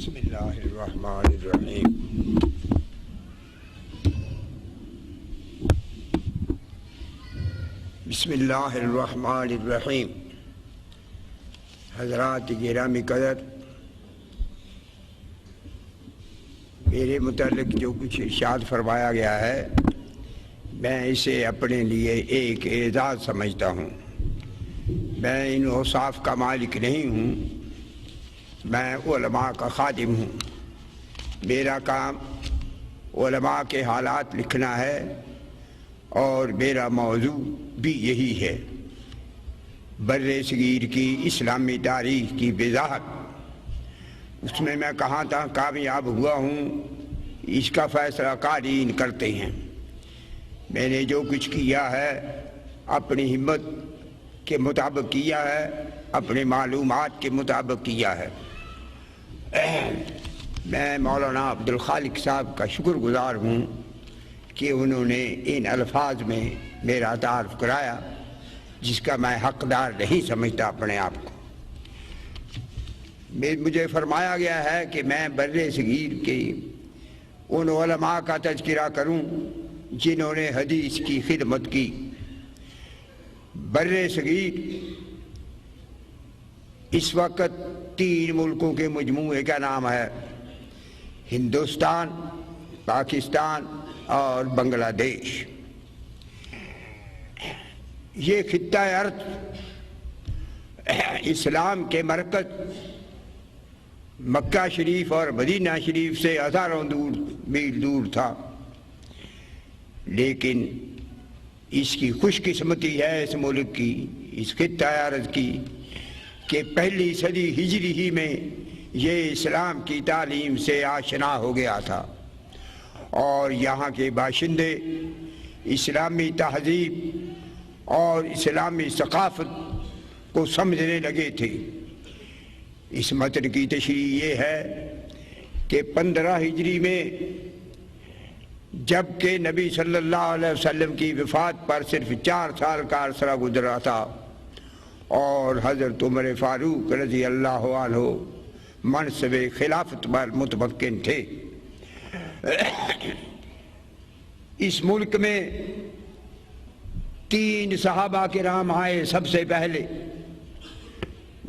بسم اللہ الرحمن الرحیم۔ بسم اللہ الرحمن الرحیم۔ حضرات گرامی قدر، میرے متعلق جو کچھ ارشاد فرمایا گیا ہے میں اسے اپنے لیے ایک اعزاز سمجھتا ہوں۔ میں ان اوصاف کا مالک نہیں ہوں، میں علماء کا خادم ہوں۔ میرا کام علماء کے حالات لکھنا ہے اور میرا موضوع بھی یہی ہے، بر صغیر کی اسلامی تاریخ کی وضاحت۔ اس میں کہاں تک کامیاب ہوا ہوں اس کا فیصلہ قارئین کرتے ہیں۔ میں نے جو کچھ کیا ہے اپنی ہمت کے مطابق کیا ہے، اپنے معلومات کے مطابق کیا ہے۔ میں مولانا عبدالخالق صاحب کا شکر گزار ہوں کہ انہوں نے ان الفاظ میں میرا تعارف کرایا جس کا میں حقدار نہیں سمجھتا اپنے آپ کو۔ مجھے فرمایا گیا ہے کہ میں بر صغیر کے ان علماء کا تذکرہ کروں جنہوں نے حدیث کی خدمت کی۔ بر صغیر اس وقت 3 ملکوں کے مجموعے کا نام ہے، ہندوستان، پاکستان اور بنگلہ دیش۔ یہ خطہ ارض اسلام کے مرکز مکہ شریف اور مدینہ شریف سے ہزاروں میل دور تھا، لیکن اس کی خوش قسمتی ہے اس ملک کی، اس خطہ ارض کی، کہ پہلی صدی ہجری ہی میں یہ اسلام کی تعلیم سے آشنا ہو گیا تھا اور یہاں کے باشندے اسلامی تہذیب اور اسلامی ثقافت کو سمجھنے لگے تھے۔ اس متن کی تشریح یہ ہے کہ 15 ہجری میں جب کہ نبی صلی اللہ علیہ وسلم کی وفات پر صرف 4 سال کا عرصہ گزرا تھا اور حضرت عمر فاروق رضی اللہ عنہ منصب خلافت پر متمکن تھے۔ اس ملک میں 3 صحابہ کرام آئے۔ سب سے پہلے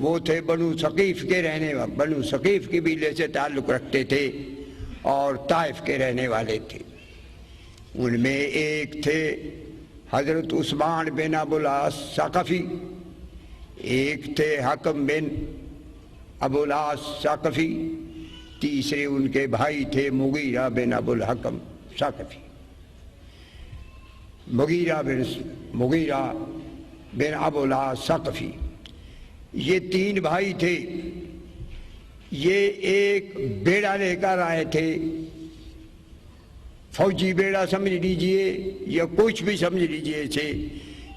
وہ تھے بنو ثقیف کے رہنے والے، بنو ثقیف قبیلے سے تعلق رکھتے تھے اور طائف کے رہنے والے تھے۔ ان میں ایک تھے حضرت عثمان بن ابو العاص ثقفی، ایک تھے حکم بن ابو العاص ثقفی، تیسرے ان کے بھائی تھے مغیرہ بن ابو الحکم ثقفی۔ مغیرہ بن ابو العاص ثقفی، یہ 3 بھائی تھے۔ یہ ایک بیڑا لے کر آئے تھے، فوجی بیڑا سمجھ لیجئے یا کچھ بھی سمجھ لیجئے اسے۔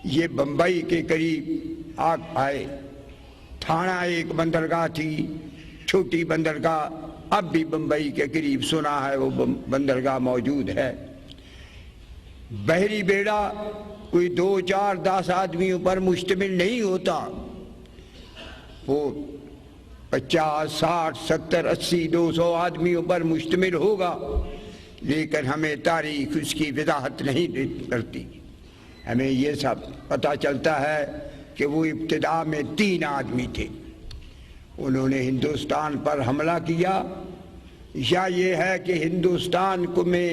یہ بمبئی کے قریب آئے۔ تھانہ ایک بندرگاہ تھی، چھوٹی بندرگاہ، اب بھی بمبئی کے قریب سنا ہے وہ بندرگاہ موجود ہے۔ بحری بیڑا کوئی 2 4 10 آدمیوں پر مشتمل نہیں ہوتا، وہ 50 60 70 80 200 آدمیوں پر مشتمل ہوگا، لیکن ہمیں تاریخ اس کی وضاحت نہیں کرتی۔ ہمیں یہ سب پتہ چلتا ہے کہ وہ ابتدا میں 3 آدمی تھے۔ انہوں نے ہندوستان پر حملہ کیا، یا یہ ہے کہ ہندوستان کو میں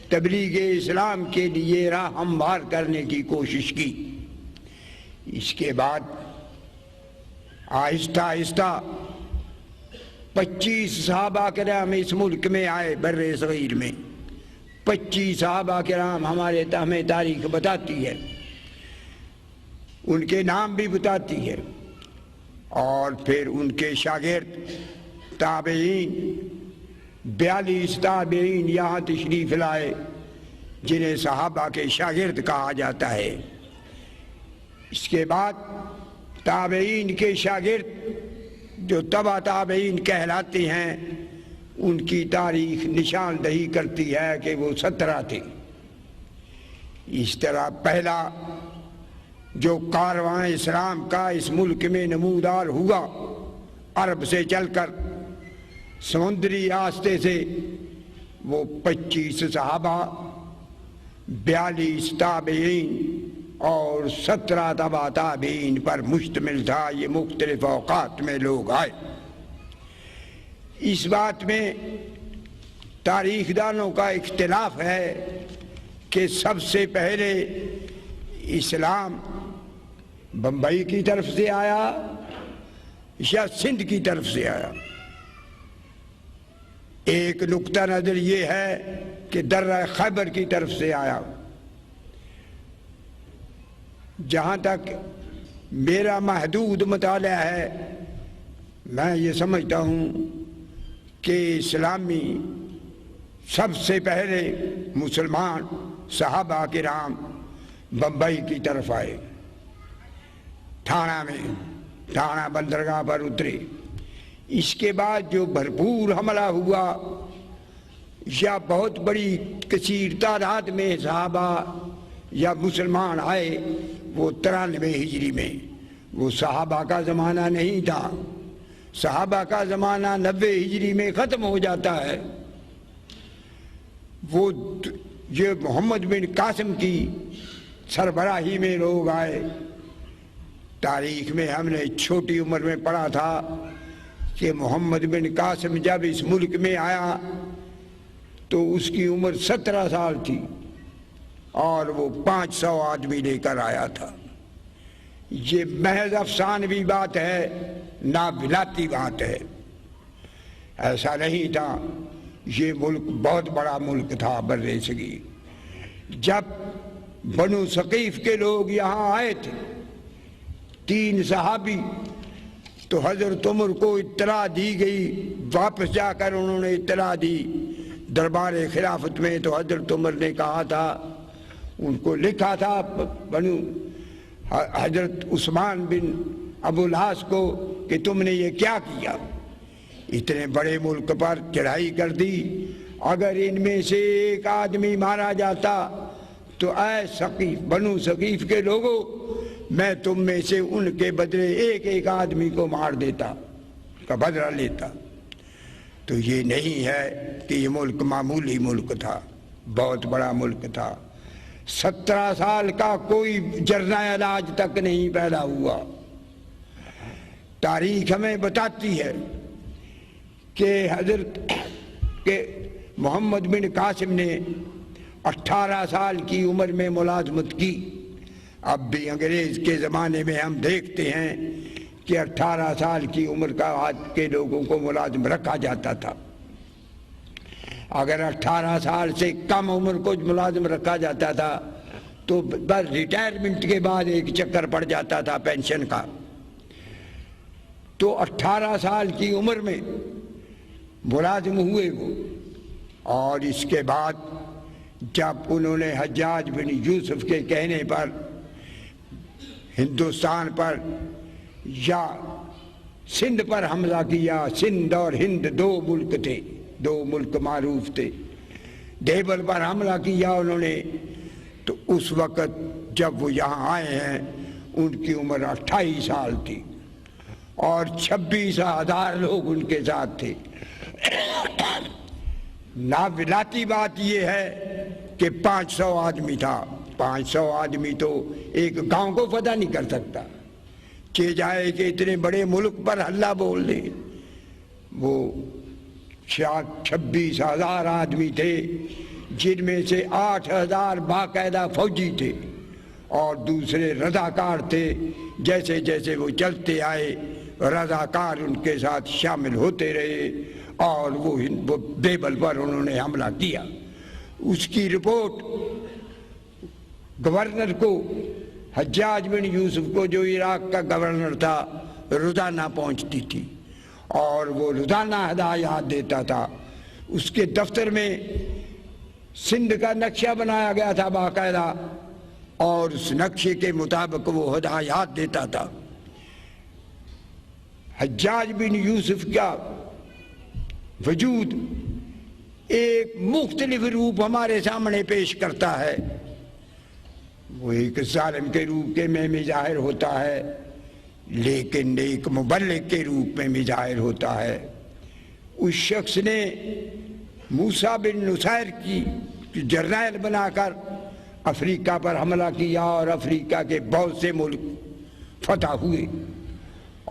تبلیغ اسلام کے لیے راہ ہموار کرنے کی کوشش کی۔ اس کے بعد آہستہ آہستہ 25 صحابہ کرام اس ملک میں آئے۔ بر صغیر میں 25 صحابہ کرام ہمیں تاریخ بتاتی ہے، ان کے نام بھی بتاتی ہے، اور پھر ان کے شاگرد تابعین 42 تابعین یہاں تشریف لائے جنہیں صحابہ کے شاگرد کہا جاتا ہے۔ اس کے بعد تابعین کے شاگرد جو تبع تابعین کہلاتے ہیں، ان کی تاریخ نشاندہی کرتی ہے کہ وہ 17 تھے۔ اس طرح پہلا جو کارواں اسلام کا اس ملک میں نمودار ہوا عرب سے چل کر سمندری راستے سے وہ 25 صحابہ، 42 تابعین اور 17 تبع تابعین پر مشتمل تھا۔ یہ مختلف اوقات میں لوگ آئے۔ اس بات میں تاریخ دانوں کا اختلاف ہے کہ سب سے پہلے اسلام بمبئی کی طرف سے آیا یا سندھ کی طرف سے آیا۔ ایک نقطہ نظر یہ ہے کہ درہ خیبر کی طرف سے آیا۔ جہاں تک میرا محدود مطالعہ ہے، میں یہ سمجھتا ہوں کہ اسلامی سب سے پہلے مسلمان صحابہ کرام بمبئی کی طرف آئے، تھانہ بندرگاہ پر اترے۔ اس کے بعد جو بھرپور حملہ ہوا یا بہت بڑی کثیر تعداد میں صحابہ یا مسلمان آئے، وہ 93 ہجری میں۔ وہ صحابہ کا زمانہ نہیں تھا۔ صحابہ کا زمانہ 90 ہجری میں ختم ہو جاتا ہے۔ وہ یہ محمد بن قاسم کی سربراہی میں لوگ آئے۔ تاریخ میں ہم نے چھوٹی عمر میں پڑھا تھا کہ محمد بن قاسم جب اس ملک میں آیا تو اس کی عمر 17 سال تھی اور وہ 500 آدمی لے کر آیا تھا۔ یہ محض افسانوی بات ہے، ناولاتی بات ہے۔ ایسا نہیں تھا۔ یہ ملک بہت بڑا ملک تھا، بر صغیر۔ جب بنو ثقیف کے لوگ یہاں آئے تھے، 3 صحابی، تو حضرت عمر کو اطلاع دی گئی۔ واپس جا کر انہوں نے اطلاع دی دربار خلافت میں، تو حضرت عمر نے کہا تھا، ان کو لکھا تھا بنو حضرت عثمان بن ابو العاص کو کہ تم نے یہ کیا کیا؟ اتنے بڑے ملک پر چڑھائی کر دی۔ اگر ان میں سے ایک آدمی مارا جاتا تو اے ثقیف، بنو ثقیف کے لوگوں، میں تم میں سے ان کے بدلے ایک ایک آدمی کو مار دیتا، کا بدلہ لیتا۔ تو یہ نہیں ہے کہ یہ ملک معمولی ملک تھا، بہت بڑا ملک تھا۔ 17 سال کا کوئی جرنیل آج تک نہیں پیدا ہوا۔ تاریخ ہمیں بتاتی ہے کہ حضرت کہ محمد بن قاسم نے 18 سال کی عمر میں ملازمت کی۔ اب بھی انگریز کے زمانے میں ہم دیکھتے ہیں کہ 18 سال کی عمر کا آج کے لوگوں کو ملازم رکھا جاتا تھا۔ اگر 18 سال سے کم عمر کو ملازم رکھا جاتا تھا تو بس ریٹائرمنٹ کے بعد ایک چکر پڑ جاتا تھا پینشن کا۔ تو 18 سال کی عمر میں ملازم ہوئے وہ، اور اس کے بعد جب انہوں نے حجاج بن یوسف کے کہنے پر ہندوستان پر یا سندھ پر حملہ کیا۔ سندھ اور ہند 2 ملک تھے، 2 ملک معروف تھے۔ دیبل پر حملہ کیا انہوں نے، تو اس وقت جب وہ یہاں آئے ہیں ان کی عمر 28 سال تھی اور 26,000 لوگ ان کے ساتھ تھے۔ ناولاتی بات یہ ہے کہ 500 آدمی تھا۔ 500 آدمی تو ایک گاؤں کو فتح نہیں کر سکتا، کہ جائے کہ اتنے بڑے ملک پر ہلہ بول دیں۔ وہ 26,000 آدمی تھے، جن میں سے 8,000 باقاعدہ فوجی تھے اور دوسرے رضاکار تھے۔ جیسے جیسے وہ چلتے آئے رضاکار ان کے ساتھ شامل ہوتے رہے اور وہ دیبل پر انہوں نے حملہ کیا۔ اس کی رپورٹ گورنر کو، حجاج بن یوسف کو، جو عراق کا گورنر تھا، روزانہ پہنچتی تھی اور وہ روزانہ ہدایات دیتا تھا۔ اس کے دفتر میں سندھ کا نقشہ بنایا گیا تھا باقاعدہ، اور اس نقشے کے مطابق وہ ہدایات دیتا تھا۔ حجاج بن یوسف کا وجود ایک مختلف روپ ہمارے سامنے پیش کرتا ہے۔ وہ ایک ظالم کے روپ میں ظاہر ہوتا ہے، لیکن ایک مبلغ کے روپ میں بھی ظاہر ہوتا ہے۔ اس شخص نے موسیٰ بن نصیر کی جرنیل بنا کر افریقہ پر حملہ کیا اور افریقہ کے بہت سے ملک فتح ہوئے،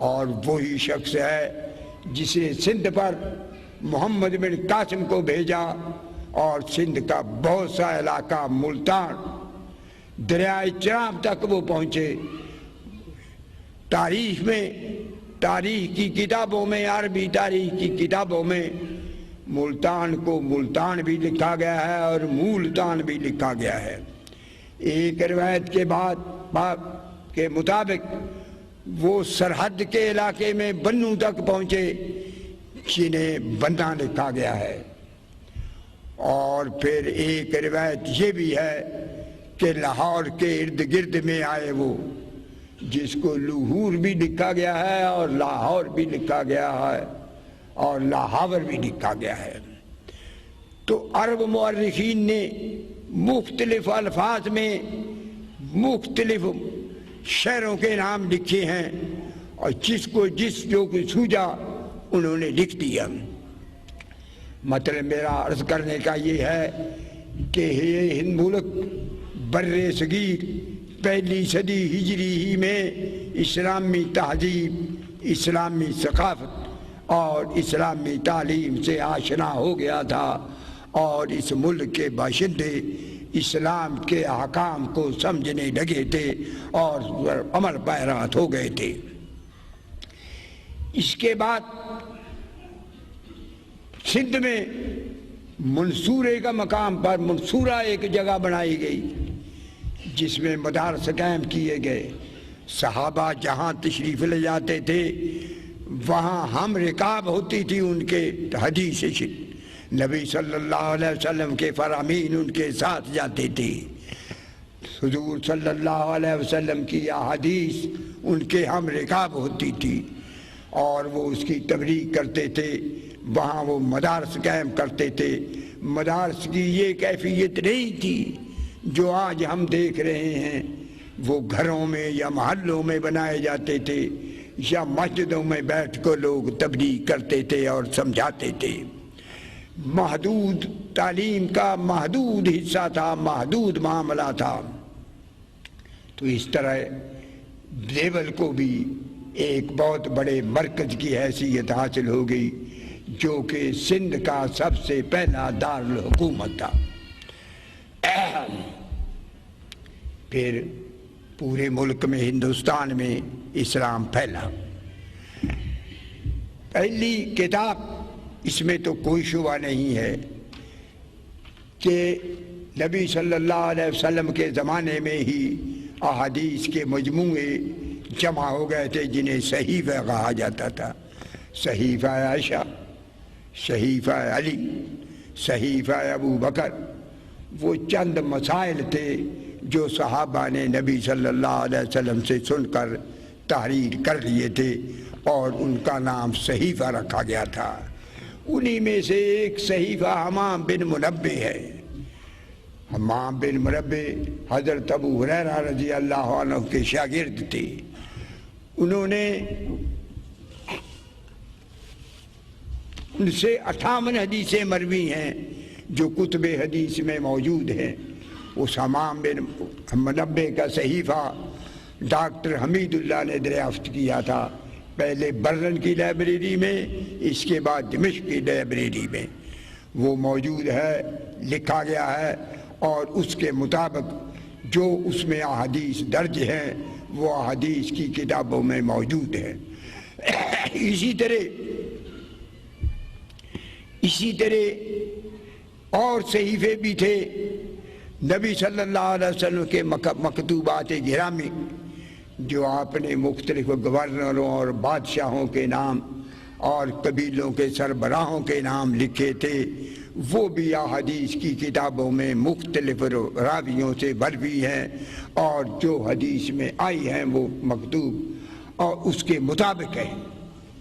اور وہی شخص ہے جس نے سندھ پر محمد بن قاسم کو بھیجا اور سندھ کا بہت سا علاقہ ملتان دریائے چناب تک وہ پہنچے۔ تاریخ کی کتابوں میں، عربی تاریخ کی کتابوں میں ملتان کو ملتان بھی لکھا گیا ہے اور مولتان بھی لکھا گیا ہے۔ ایک روایت کے مطابق وہ سرحد کے علاقے میں بنو تک پہنچے جنہیں بننا لکھا گیا ہے، اور پھر ایک روایت یہ بھی ہے کہ لاہور کے ارد گرد میں آئے وہ، جس کو لاہور بھی لکھا گیا ہے اور لاہور بھی لکھا گیا ہے اور لاہور بھی لکھا گیا ہے۔ تو عرب مورخین نے مختلف الفاظ میں مختلف شہروں کے نام لکھے ہیں، اور جس کو جو کچھ سوجا انہوں نے لکھ دیا۔ مطلب میرا عرض کرنے کا یہ ہے کہ یہ ہند ملک بر صغیر پہلی صدی ہجری ہی میں اسلامی تہذیب، اسلامی ثقافت اور اسلامی تعلیم سے آشنا ہو گیا تھا، اور اس ملک کے باشندے اسلام کے احکام کو سمجھنے لگے تھے اور عمل پیرات ہو گئے تھے۔ اس کے بعد سندھ میں منصورے کا مقام پر منصورہ ایک جگہ بنائی گئی جس میں مدارس قائم کیے گئے۔ صحابہ جہاں تشریف لے جاتے تھے وہاں ہم رکاب ہوتی تھی ان کے حدیث، نبی صلی اللہ علیہ وسلم کے فرامین ان کے ساتھ جاتے تھے، حضور صلی اللہ علیہ وسلم کی احادیث ان کے ہم رکاب ہوتی تھی، اور وہ اس کی تبلیغ کرتے تھے۔ وہاں وہ مدارس قائم کرتے تھے۔ مدارس کی یہ کیفیت نہیں تھی جو آج ہم دیکھ رہے ہیں، وہ گھروں میں یا محلوں میں بنائے جاتے تھے یا مسجدوں میں بیٹھ کر لوگ تبلیغ کرتے تھے اور سمجھاتے تھے۔ محدود تعلیم کا محدود حصہ تھا، محدود معاملہ تھا۔ تو اس طرح دیول کو بھی ایک بہت بڑے مرکز کی حیثیت حاصل ہو گئی، جو کہ سندھ کا سب سے پہلا دارالحکومت تھا۔ پھر پورے ملک میں، ہندوستان میں اسلام پھیلا۔ پہلی کتاب، اس میں تو کوئی شبہ نہیں ہے کہ نبی صلی اللہ علیہ وسلم کے زمانے میں ہی احادیث کے مجموعے جمع ہو گئے تھے جنہیں صحیفہ کہا جاتا تھا۔ صحیفہ عائشہ، صحیفہ علی، صحیفہ ابو بکر، وہ چند مسائل تھے جو صحابہ نے نبی صلی اللہ علیہ وسلم سے سن کر تحریر کر لیے تھے اور ان کا نام صحیفہ رکھا گیا تھا۔ انہی میں سے ایک صحیفہ حمام بن منبہ ہے۔ حمام بن منبہ حضرت ابو ہریرہ رضی اللہ عنہ کے شاگرد تھے۔ انہوں نے ان سے 58 حدیثیں مروی ہیں جو کتب حدیث میں موجود ہیں۔ اس حمام بن منبہ کا صحیفہ ڈاکٹر حمید اللہ نے دریافت کیا تھا، پہلے برلن کی لائبریری میں، اس کے بعد دمشق کی لائبریری میں وہ موجود ہے، لکھا گیا ہے، اور اس کے مطابق جو اس میں احادیث درج ہیں وہ احادیث کی کتابوں میں موجود ہے۔ اسی طرح اور صحیفے بھی تھے نبی صلی اللہ علیہ وسلم کے مکتوبات گرامی، جو آپ نے مختلف گورنروں اور بادشاہوں کے نام اور قبیلوں کے سربراہوں کے نام لکھے تھے، وہ بھی احادیث کی کتابوں میں مختلف راویوں سے مروی ہیں، اور جو حدیث میں آئی ہیں وہ مکتوب اور اس کے مطابق ہے۔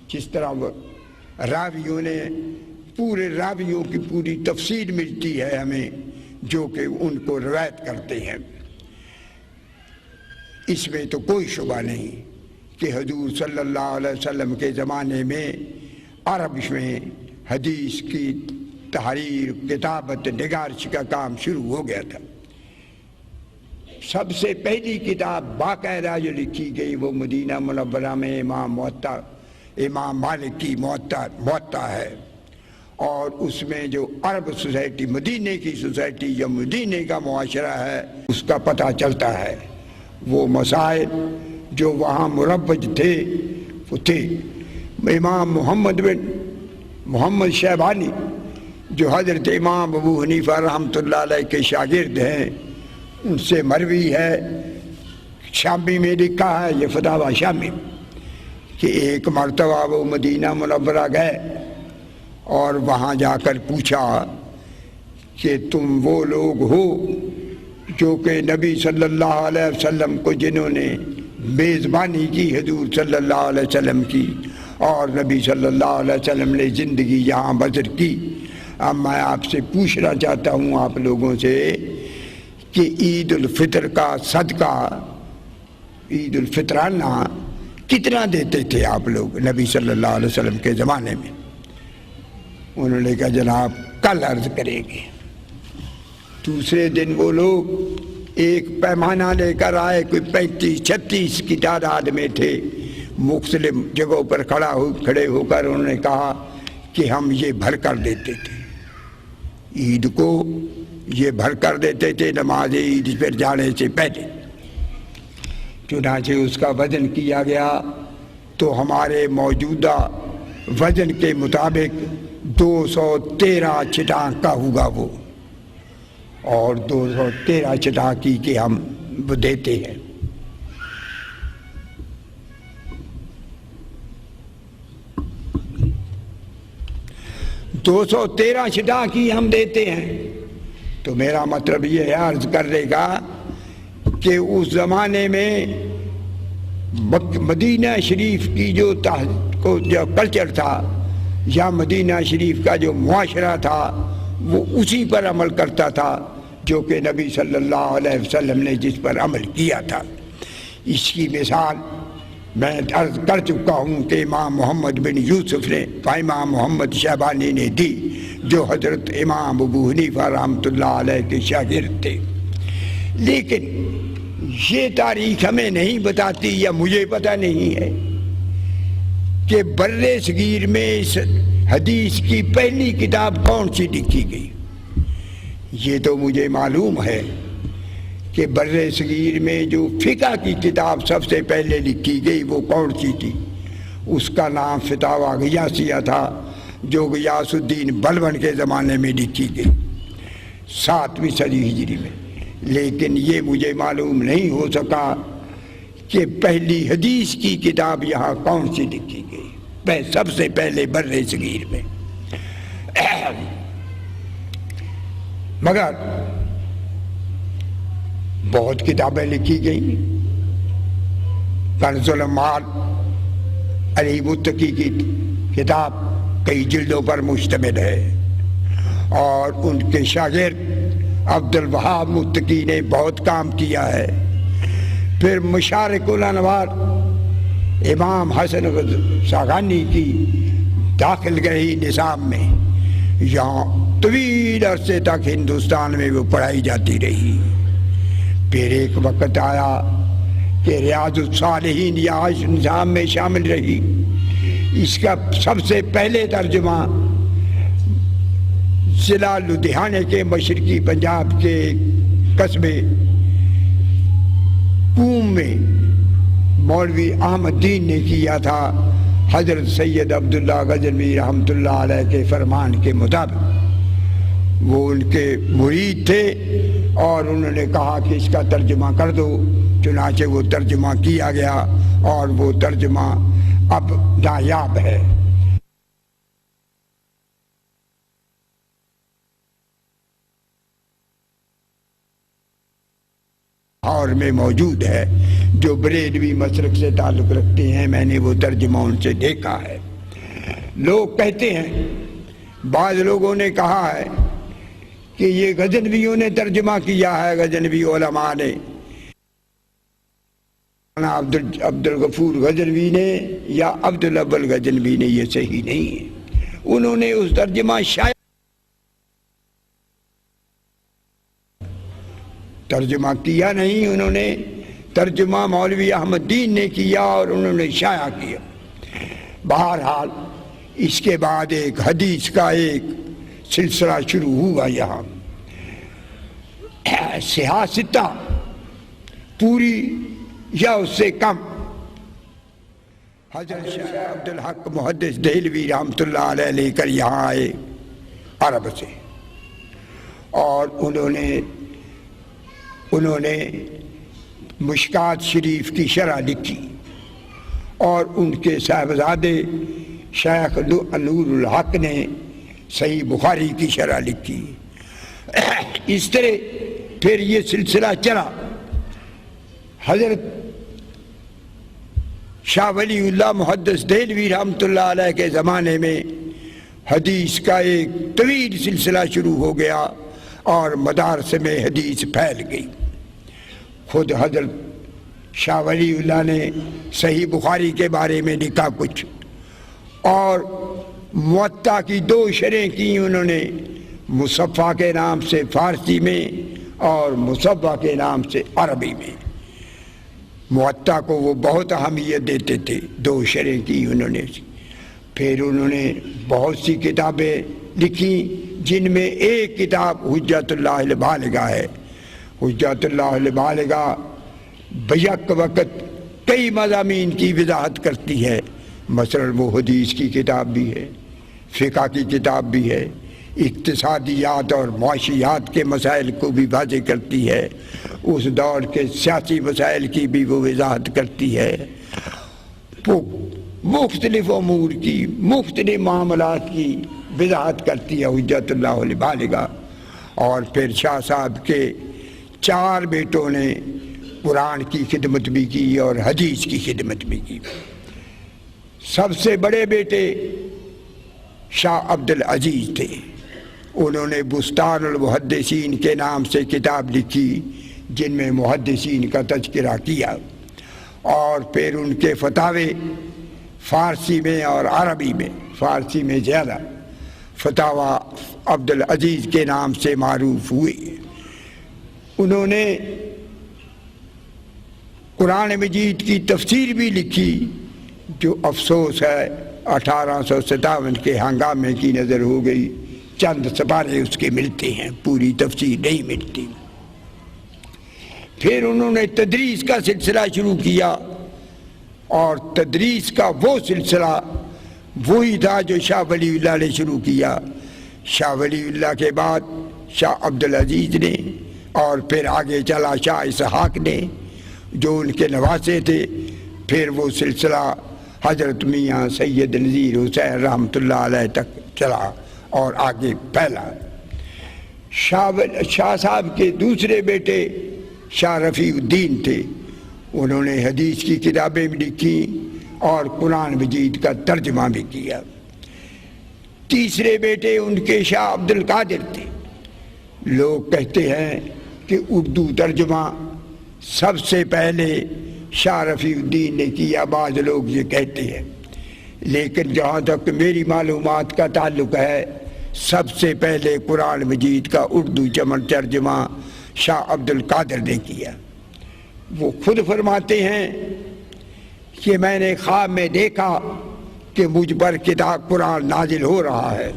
جس طرح وہ راویوں نے پورے راویوں کی پوری تفصیل ملتی ہے ہمیں، جو کہ ان کو روایت کرتے ہیں۔ اس میں تو کوئی شبہ نہیں کہ حضور صلی اللہ علیہ وسلم کے زمانے میں عرب میں حدیث کی تحریر کتابت نگارش کا کام شروع ہو گیا تھا۔ سب سے پہلی کتاب باقاعدہ جو لکھی گئی وہ مدینہ منورہ میں امام مالک کی موطا ہے، اور اس میں جو عرب سوسائٹی مدینے کی سوسائٹی یا مدینے کا معاشرہ ہے اس کا پتہ چلتا ہے۔ وہ مسائل جو وہاں مروج تھے وہ تھے۔ امام محمد بن محمد شیبانی جو حضرت امام ابو حنیفہ رحمۃ اللہ علیہ کے شاگرد ہیں، ان سے مروی ہے، شامی میں لکھا ہے یہ فتاوی شامی، کہ ایک مرتبہ وہ مدینہ منورہ گئے اور وہاں جا کر پوچھا کہ تم وہ لوگ ہو جو کہ نبی صلی اللہ علیہ وسلم کو جنہوں نے میزبانی کی حضور صلی اللہ علیہ وسلم کی، اور نبی صلی اللہ علیہ وسلم نے زندگی یہاں بسر کی۔ اب میں آپ سے پوچھنا چاہتا ہوں آپ لوگوں سے کہ عید الفطر کا صدقہ، عید الفطرانہ کتنا دیتے تھے آپ لوگ نبی صلی اللہ علیہ وسلم کے زمانے میں؟ انہوں نے کہا جناب کل عرض کریں گے۔ دوسرے دن وہ لوگ ایک پیمانہ لے کر آئے، کوئی 35-36 کی تعداد میں تھے، مختلف جگہوں پر کھڑے ہو کر انہوں نے کہا کہ ہم یہ بھر کر دیتے تھے، عید کو یہ بھر کر دیتے تھے نماز عید پر جانے سے پہلے۔ چنانچہ اس کا وزن کیا گیا تو ہمارے موجودہ وزن کے مطابق 213 چٹاک کا ہوگا وہ، اور 213 چٹاکی کے ہم دیتے ہیں۔ دو سو 13 چٹاکی ہم دیتے ہیں، تو میرا مطلب یہ ہے عرض کرنے کا کہ اس زمانے میں مدینہ شریف کی جو کلچر تھا یا مدینہ شریف کا جو معاشرہ تھا وہ اسی پر عمل کرتا تھا جو کہ نبی صلی اللہ علیہ وسلم نے جس پر عمل کیا تھا۔ اس کی مثال میں عرض کر چکا ہوں کہ امام محمد بن یوسف نے امام محمد شیبانی نے دی، جو حضرت امام ابو حنیفہ رحمۃ اللہ علیہ کے شاگرد تھے۔ لیکن یہ تاریخ ہمیں نہیں بتاتی، یا مجھے پتہ نہیں ہے کہ بر صغیر میں اس حدیث کی پہلی کتاب کون سی لکھی گئی۔ یہ تو مجھے معلوم ہے کہ بر صغیر میں جو فقہ کی کتاب سب سے پہلے لکھی گئی وہ کون سی تھی؟ اس کا نام فتاوی غیاثیہ تھا، جو غیاث الدین بلبن کے زمانے میں لکھی گئی 7ویں صدی ہجری میں۔ لیکن یہ مجھے معلوم نہیں ہو سکا کہ پہلی حدیث کی کتاب یہاں کون سی لکھی گئی سب سے پہلے بر صغیر میں۔ مگر بہت کتابیں لکھی گئیں۔ کنز المال علی متقی کی کتاب کئی جلدوں پر مشتمل ہے، اور ان کے شاگرد عبد الوہاب متقی نے بہت کام کیا ہے۔ پھر مشارق الانوار امام حسن ساغانی کی داخل گئی نظام میں، یہاں طویل عرصے تک ہندوستان میں وہ پڑھائی جاتی رہی۔ پھر ایک وقت آیا کہ ریاض الصالحین یہاں اس نظام میں شامل رہی۔ اس کا سب سے پہلے ترجمہ ضلع لدھیانے کے مشرقی پنجاب کے قصبے قوم میں مولوی احمد دین نے کیا تھا، حضرت سید عبداللہ غزنوی رحمۃ اللہ علیہ کے فرمان کے مطابق۔ وہ ان کے مرید تھے اور انہوں نے کہا کہ اس کا ترجمہ کر دو، چنانچہ وہ ترجمہ کیا گیا، اور وہ ترجمہ اب نایاب ہے۔ اور میں موجود ہے، جو بریلوی مسلک سے تعلق رکھتے ہیں، میں نے وہ ترجمہ ان سے دیکھا ہے۔ لوگ کہتے ہیں، بعض لوگوں نے کہا ہے کہ یہ غزنویوں نے ترجمہ کیا ہے، غزنوی علماء نے، عبد الغفور غزنوی نے یا عبد الاول غزنوی نے۔ یہ صحیح نہیں ہے۔ انہوں نے اس ترجمہ ترجمہ کیا نہیں، انہوں نے ترجمہ مولوی احمد دین نے کیا اور انہوں نے شائع کیا۔ بہرحال اس کے بعد ایک حدیث کا ایک سلسلہ شروع ہوا یہاں، سیاستہ پوری یا اس سے کم۔ حضرت شیخ عبدالحق محدث دہلوی رحمۃ اللہ علیہ لے کر یہاں آئے عرب سے، اور انہوں نے مشکات شریف کی شرح لکھی، اور ان کے صاحبزادے شیخ نور الحق نے صحیح بخاری کی شرح لکھی۔ اس طرح پھر یہ سلسلہ چلا۔ حضرت شاہ ولی اللہ محدث دہلوی رحمۃ اللہ علیہ کے زمانے میں حدیث کا ایک طویل سلسلہ شروع ہو گیا اور مدارس میں حدیث پھیل گئی۔ خود حضرت شاہ ولی اللہ نے صحیح بخاری کے بارے میں لکھا کچھ، اور موطا کی 2 شرحیں کی انہوں نے، مصفح کے نام سے فارسی میں اور مصفح کے نام سے عربی میں۔ موطا کو وہ بہت اہمیت دیتے تھے، 2 شرحیں کی انہوں نے۔ پھر انہوں نے بہت سی کتابیں لکھی، جن میں ایک کتاب حجت اللہ البالغہ ہے۔ حجت اللہ البالغہ بیک وقت کئی مضامین کی وضاحت کرتی ہے، مثلا وہ حدیث کی کتاب بھی ہے، فقہ کی کتاب بھی ہے، اقتصادیات اور معاشیات کے مسائل کو بھی واضح کرتی ہے، اس دور کے سیاسی مسائل کی بھی وہ وضاحت کرتی ہے، وہ مختلف امور کی، مختلف معاملات کی وضاحت کرتی ہے حجت اللہ البالغہ۔ اور پھر شاہ صاحب کے 4 بیٹوں نے قرآن کی خدمت بھی کی اور حدیث کی خدمت بھی کی۔ سب سے بڑے بیٹے شاہ عبدالعزیز تھے، انہوں نے بستان المحدثین کے نام سے کتاب لکھی، جن میں محدثین کا تذکرہ کیا، اور پھر ان کے فتاوے فارسی میں اور عربی میں، فارسی میں زیادہ فتاوی عبدالعزیز کے نام سے معروف ہوئے۔ انہوں نے قرآن مجید کی تفسیر بھی لکھی، جو افسوس ہے 1857 کے ہنگامے کی نظر ہو گئی، چند سپارے اس کے ملتے ہیں، پوری تفسیر نہیں ملتی۔ پھر انہوں نے تدریس کا سلسلہ شروع کیا، اور تدریس کا وہ سلسلہ وہی تھا جو شاہ ولی اللہ نے شروع کیا۔ شاہ ولی اللہ کے بعد شاہ عبدالعزیز نے، اور پھر آگے چلا شاہ اسحاق نے جو ان کے نواسے تھے، پھر وہ سلسلہ حضرت میاں سید نذیر حسین رحمۃ اللہ علیہ تک چلا اور آگے پھیلا۔ شاہ صاحب کے دوسرے بیٹے شاہ رفیع الدین تھے، انہوں نے حدیث کی کتابیں بھی لکھی اور قرآن مجید کا ترجمہ بھی کیا۔ تیسرے بیٹے ان کے شاہ عبدالقادر تھے۔ لوگ کہتے ہیں کہ اردو ترجمہ سب سے پہلے شاہ رفیع الدین نے کیا، بعض لوگ یہ کہتے ہیں، لیکن جہاں تک میری معلومات کا تعلق ہے، سب سے پہلے قرآن مجید کا اردو ترجمہ شاہ عبدالقادر نے کیا۔ وہ خود فرماتے ہیں کہ میں نے خواب میں دیکھا کہ مجھ پر کتاب قرآن نازل ہو رہا ہے۔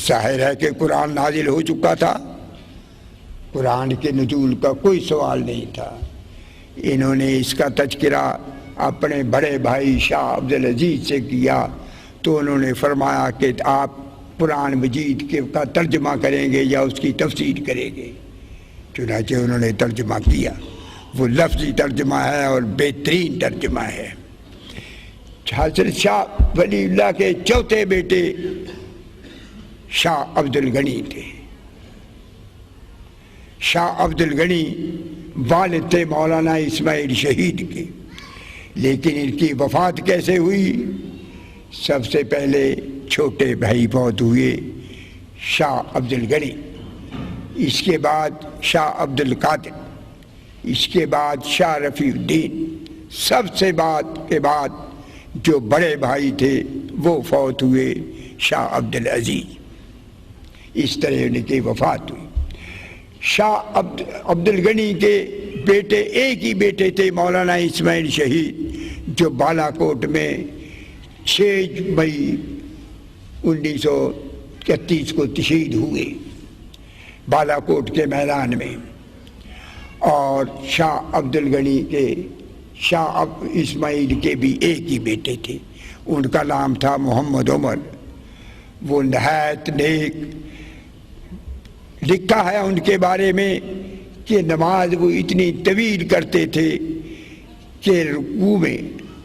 ظاہر ہے کہ قرآن نازل ہو چکا تھا، قرآن کے نزول کا کوئی سوال نہیں تھا۔ انہوں نے اس کا تذکرہ اپنے بڑے بھائی شاہ عبدالعزیز سے کیا، تو انہوں نے فرمایا کہ آپ قرآن مجید کا ترجمہ کریں گے یا اس کی تفسیر کریں گے؟ چنانچہ انہوں نے ترجمہ کیا، وہ لفظی ترجمہ ہے اور بہترین ترجمہ ہے۔ حضرت شاہ ولی اللہ کے چوتھے بیٹے شاہ عبدالغنی تھے۔ شاہ عبدالغنی والد تھے مولانا اسماعیل شہید کے، لیکن ان کی وفات کیسے ہوئی؟ سب سے پہلے چھوٹے بھائی فوت ہوئے شاہ عبدالغنی، اس کے بعد شاہ عبدالقادر، اس کے بعد شاہ رفیع الدین۔ سب سے بعد جو بڑے بھائی تھے وہ فوت ہوئے شاہ عبد العزیز۔ اس طرح ان کی وفات ہوئی۔ شاہ عبد الغنی کے بیٹے ایک ہی بیٹے تھے مولانا اسماعیل شہید، جو بالا کوٹ میں 6 مئی 1931 کو شہید ہوئے بالا کوٹ کے میدان میں۔ اور شاہ عبد الغنی کے شاہ اسماعیل کے بھی ایک ہی بیٹے تھے، ان کا نام تھا محمد عمر۔ وہ نہایت نیک، لکھا ہے ان کے بارے میں کہ نماز وہ اتنی طویل کرتے تھے کہ رکوع میں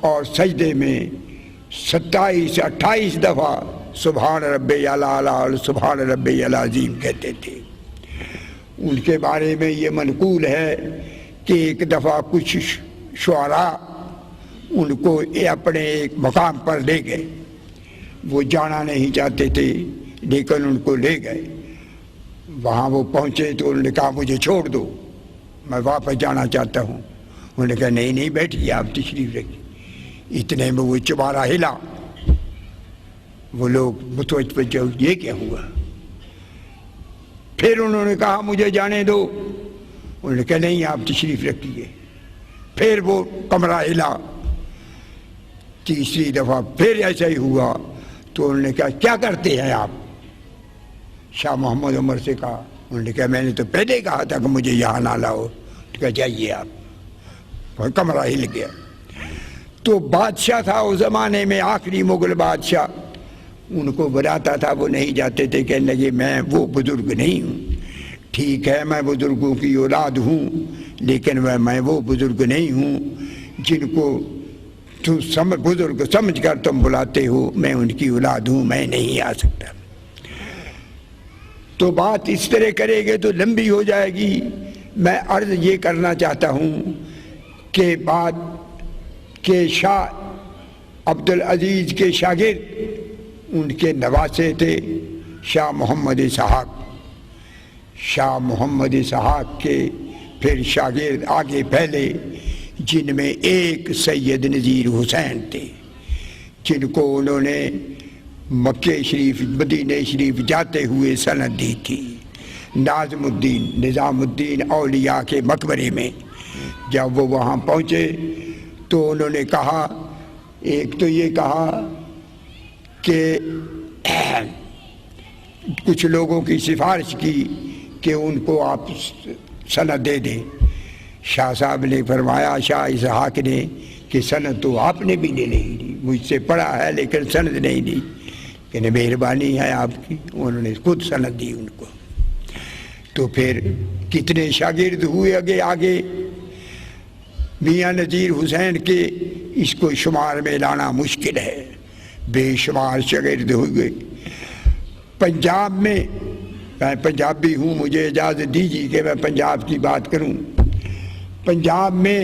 اور سجدے میں 27-28 دفعہ سبحان ربی الاعلی اور سبحان ربی العظیم کہتے تھے۔ ان کے بارے میں یہ منقول ہے کہ ایک دفعہ کچھ شعراء ان کو اپنے ایک مقام پر لے گئے، وہ جانا نہیں چاہتے تھے لیکن ان کو لے گئے۔ وہاں وہ پہنچے تو انہوں نے کہا مجھے چھوڑ دو، میں واپس جانا چاہتا ہوں۔ انہوں نے کہا نہیں بیٹھیے، آپ تشریف رکھیے۔ اتنے میں وہ چبارہ ہلا، وہ لوگ متوجہ یہ کیا ہوا؟ پھر انہوں نے کہا مجھے جانے دو، انہوں نے کہا نہیں آپ تشریف رکھیے۔ پھر وہ کمرہ ہلا، تیسری دفعہ پھر ایسا ہی ہوا تو انہوں نے کہا کیا کرتے ہیں آپ؟ شاہ محمد عمر سے کہا، انہوں نے کہا میں نے تو پہلے کہا تھا کہ مجھے یہاں نہ لاؤ۔ کہا جائیے آپ۔ کمرہ ہل گیا۔ تو بادشاہ تھا اس زمانے میں، آخری مغل بادشاہ، ان کو بلاتا تھا، وہ نہیں جاتے تھے، کہنے لگے میں وہ بزرگ نہیں ہوں۔ ٹھیک ہے میں بزرگوں کی اولاد ہوں لیکن میں وہ بزرگ نہیں ہوں جن کو تم بزرگ سمجھ کر تم بلاتے ہو، میں ان کی اولاد ہوں، میں نہیں آ سکتا۔ تو بات اس طرح کرے گے تو لمبی ہو جائے گی۔ میں عرض یہ کرنا چاہتا ہوں کہ بات کہ شاہ عبد العزیز کے شاگرد ان کے نواسے تھے شاہ محمد اسحاق۔ شاہ محمد اسحاق کے پھر شاگرد آگے پہلے، جن میں ایک سید نذیر حسین تھے، جن کو انہوں نے مکہ شریف مدینہ شریف جاتے ہوئے سند دی تھی۔ نظام الدین اولیاء کے مقبرے میں جب وہ وہاں پہنچے تو انہوں نے کہا، ایک تو یہ کہا کہ کچھ لوگوں کی سفارش کی کہ ان کو آپ سند دے دیں۔ شاہ صاحب نے فرمایا، شاہ اسحاق نے، کہ سند تو آپ نے بھی نہیں دی، مجھ سے پڑھا ہے لیکن سند نہیں دی۔ کہ مہربانی ہے آپ کی، انہوں نے خود سند دی ان کو۔ تو پھر کتنے شاگرد ہوئے آگے میاں نذیر حسین کے، اس کو شمار میں لانا مشکل ہے، بے شمار شاگرد ہوئے۔ پنجاب میں، میں پنجابی ہوں، مجھے اجازت دیجیے کہ میں پنجاب کی بات کروں۔ پنجاب میں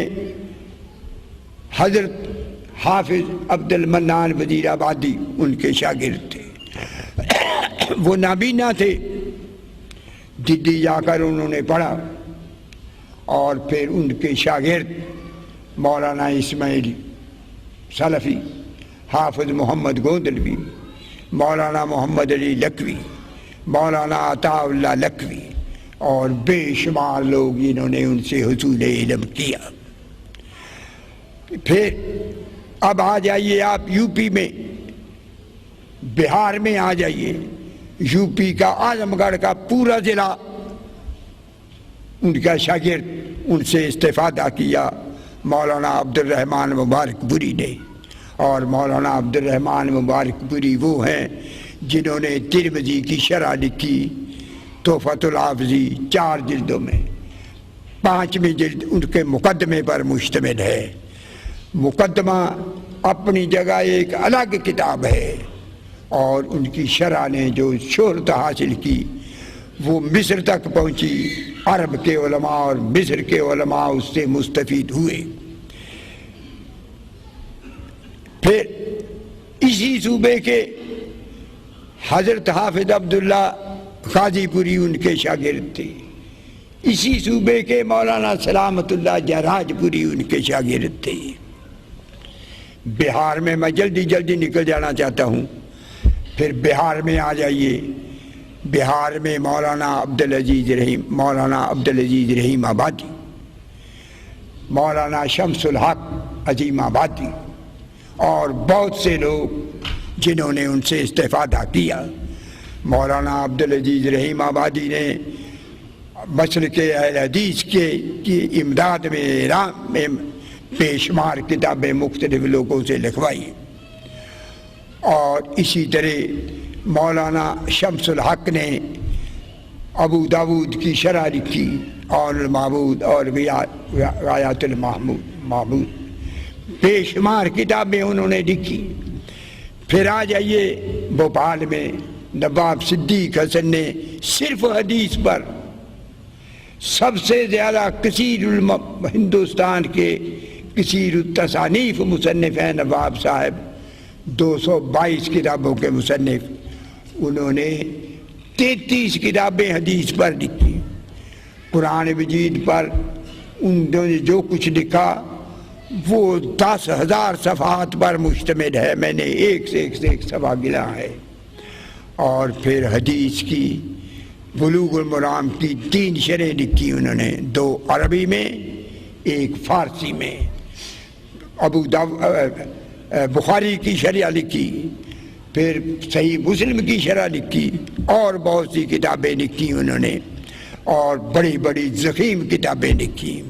حضرت حافظ عبد المنان وزیر آبادی ان کے شاگرد تھے۔ وہ نابینا تھے، دلی جا کر انہوں نے پڑھا، اور پھر ان کے شاگرد مولانا اسماعیل سلفی، حافظ محمد گوندلوی، مولانا محمد علی لکھوی، مولانا عطا اللہ لکھوی، اور بے شمار لوگ جنہوں نے ان سے حصول علم کیا۔ پھر اب آ جائیے آپ یو پی میں، بہار میں آ جائیے۔ یو پی کا اعظم گڑھ کا پورا ضلع ان کا شاگرد ان سے استفادہ کیا مولانا عبد الرحمن مبارک پوری نے۔ اور مولانا عبد الرحمن مبارک پوری وہ ہیں جنہوں نے ترمذی کی شرح لکھی، تحفۃ الحافظی 4 جلدوں میں، 5ویں جلد ان کے مقدمے پر مشتمل ہے۔ مقدمہ اپنی جگہ ایک الگ کتاب ہے، اور ان کی شرح نے جو شہرت حاصل کی وہ مصر تک پہنچی۔ عرب کے علماء اور مصر کے علماء اس سے مستفید ہوئے۔ پھر اسی صوبے کے حضرت حافظ عبداللہ غازی پوری ان کے شاگرد تھے۔ اسی صوبے کے مولانا سلامت اللہ جراج پوری ان کے شاگرد تھے۔ بہار میں میں جلدی نکل جانا چاہتا ہوں۔ پھر بہار میں آ جائیے، بہار میں مولانا عبدالعزیز رحیم آبادی، مولانا شمس الحق عظیم آبادی اور بہت سے لوگ جنہوں نے ان سے استفادہ کیا۔ مولانا عبدالعزیز رحیم آبادی نے مسلک اہل حدیث کی امداد میں بے شمار کتابیں مختلف لوگوں سے لکھوائی، اور اسی طرح مولانا شمس الحق نے ابو داود کی شرح لکھی، اور المعبود اور غایات المعبود، بے شمار کتابیں انہوں نے لکھی۔ پھر آ جائیے بھوپال میں نواب صدیق حسن نے صرف حدیث پر سب سے زیادہ ہندوستان کے کثیر التصانیف مصنف ہیں نواب صاحب، 222 کتابوں کے مصنف۔ انہوں نے 33 کتابیں حدیث پر لکھی۔ قرآن مجید پر انہوں نے جو کچھ لکھا وہ 10,000 صفحات پر مشتمل ہے، میں نے ایک سے ایک صفحہ گنا ہے۔ اور پھر حدیث کی بلوغ المرام کی 3 شرح لکھی انہوں نے، 2 عربی میں، 1 فارسی میں۔ بخاری کی شرح لکھی، پھر صحیح مسلم کی شرح لکھی، اور بہت سی کتابیں لکھی انہوں نے، اور بڑی بڑی ضخیم کتابیں لکھی۔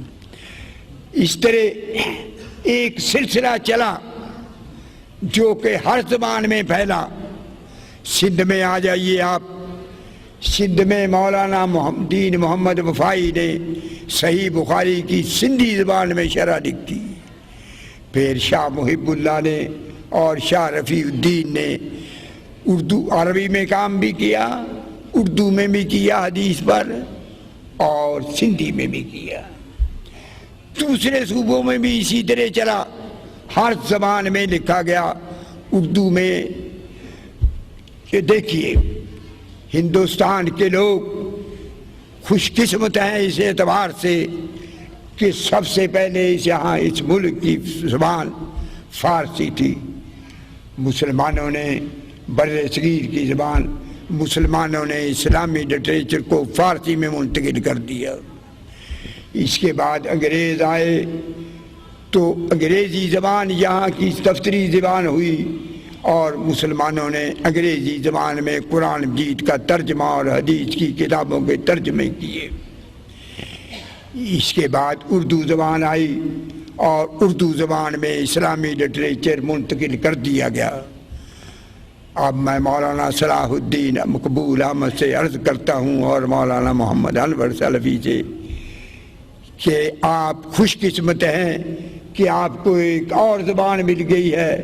اس طرح ایک سلسلہ چلا جو کہ ہر زبان میں پھیلا۔ سندھ میں آ جائیے آپ، سندھ میں مولانا دین محمد وفائی نے صحیح بخاری کی سندھی زبان میں شرح لکھی۔ پھر شاہ محب اللہ نے اور شاہ رفیع الدین نے اردو عربی میں کام بھی کیا، اردو میں بھی کیا حدیث پر، اور سندھی میں بھی کیا۔ دوسرے صوبوں میں بھی اسی طرح چلا، ہر زبان میں لکھا گیا۔ اردو میں کہ دیکھیے ہندوستان کے لوگ خوش قسمت ہیں اس اعتبار سے کہ سب سے پہلے یہاں اس ملک کی زبان فارسی تھی۔ مسلمانوں نے بر صغیر کی زبان، مسلمانوں نے اسلامی لٹریچر کو فارسی میں منتقل کر دیا۔ اس کے بعد انگریز آئے تو انگریزی زبان یہاں کی دفتری زبان ہوئی، اور مسلمانوں نے انگریزی زبان میں قرآن مجید کا ترجمہ اور حدیث کی کتابوں کے ترجمے کیے۔ اس کے بعد اردو زبان آئی، اور اردو زبان میں اسلامی لٹریچر منتقل کر دیا گیا۔ اب میں مولانا صلاح الدین مقبول احمد سے عرض کرتا ہوں، اور مولانا محمد انور سلفی سے، کہ آپ خوش قسمت ہیں کہ آپ کو ایک اور زبان مل گئی ہے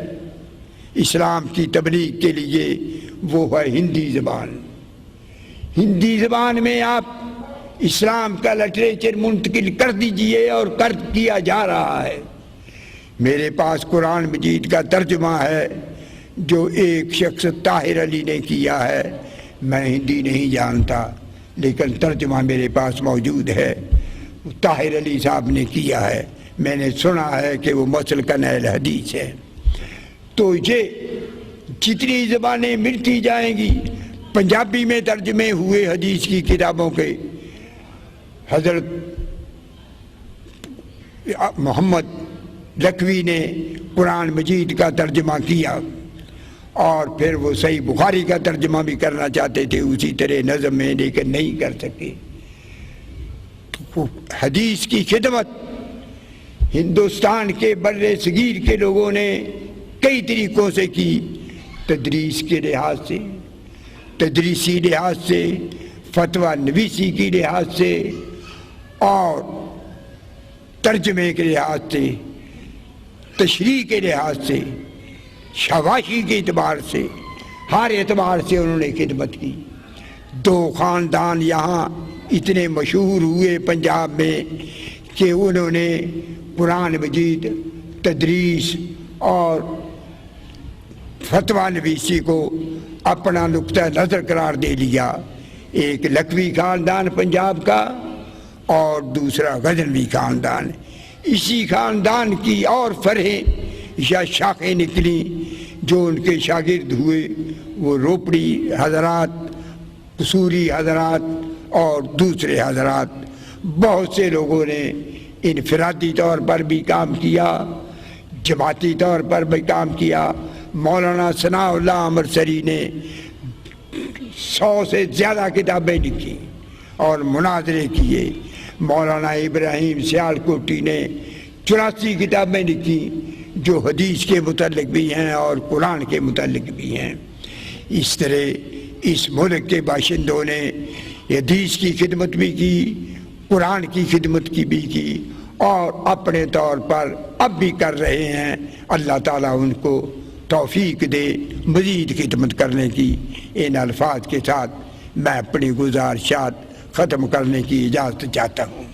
اسلام کی تبلیغ کے لیے، وہ ہے ہندی زبان۔ ہندی زبان میں آپ اسلام کا لٹریچر منتقل کر دیجئے، اور کیا جا رہا ہے۔ میرے پاس قرآن مجید کا ترجمہ ہے جو ایک شخص طاہر علی نے کیا ہے، میں ہندی نہیں جانتا لیکن ترجمہ میرے پاس موجود ہے، طاہر علی صاحب نے کیا ہے، میں نے سنا ہے کہ وہ مسلک اہل حدیث ہے۔ تو یہ جتنی زبانیں ملتی جائیں گی، پنجابی میں ترجمے ہوئے حدیث کی کتابوں کے، حضرت محمد لکھوی نے قرآن مجید کا ترجمہ کیا، اور پھر وہ صحیح بخاری کا ترجمہ بھی کرنا چاہتے تھے اسی طرح نظم میں، لیکن نہیں کر سکے۔ حدیث کی خدمت ہندوستان کے بر صغیر کے لوگوں نے کئی طریقوں سے کی، تدریس کے لحاظ سے، تدریسی لحاظ سے، فتویٰ نویسی کی لحاظ سے، اور ترجمے کے لحاظ سے، تشریح کے لحاظ سے، شاباشی کے اعتبار سے، ہر اعتبار سے انہوں نے خدمت کی۔ 2 خاندان یہاں اتنے مشہور ہوئے پنجاب میں کہ انہوں نے قرآن مجید، تدریس اور فتویٰ نویسی کو اپنا نقطہ نظر قرار دے لیا۔ ایک لکھوی خاندان پنجاب کا، اور دوسرا غزنوی خاندان۔ اسی خاندان کی اور فرعیں یا شاخیں نکلیں جو ان کے شاگرد ہوئے، وہ روپڑی حضرات، قصوری حضرات اور دوسرے حضرات، بہت سے لوگوں نے انفرادی طور پر بھی کام کیا، جماعتی طور پر بھی کام کیا۔ مولانا ثناء اللہ امرتسری نے 100 سے زیادہ کتابیں لکھی اور مناظرے کیے۔ مولانا ابراہیم سیالکوٹی نے 84 کتابیں لکھی جو حدیث کے متعلق بھی ہیں اور قرآن کے متعلق بھی ہیں۔ اس طرح اس ملک کے باشندوں نے حدیث کی خدمت بھی کی، قرآن کی خدمت کی بھی کی، اور اپنے طور پر اب بھی کر رہے ہیں۔ اللہ تعالیٰ ان کو توفیق دے مزید خدمت کرنے کی۔ ان الفاظ کے ساتھ میں اپنی گزارشات ختم کرنے کی اجازت چاہتا ہوں۔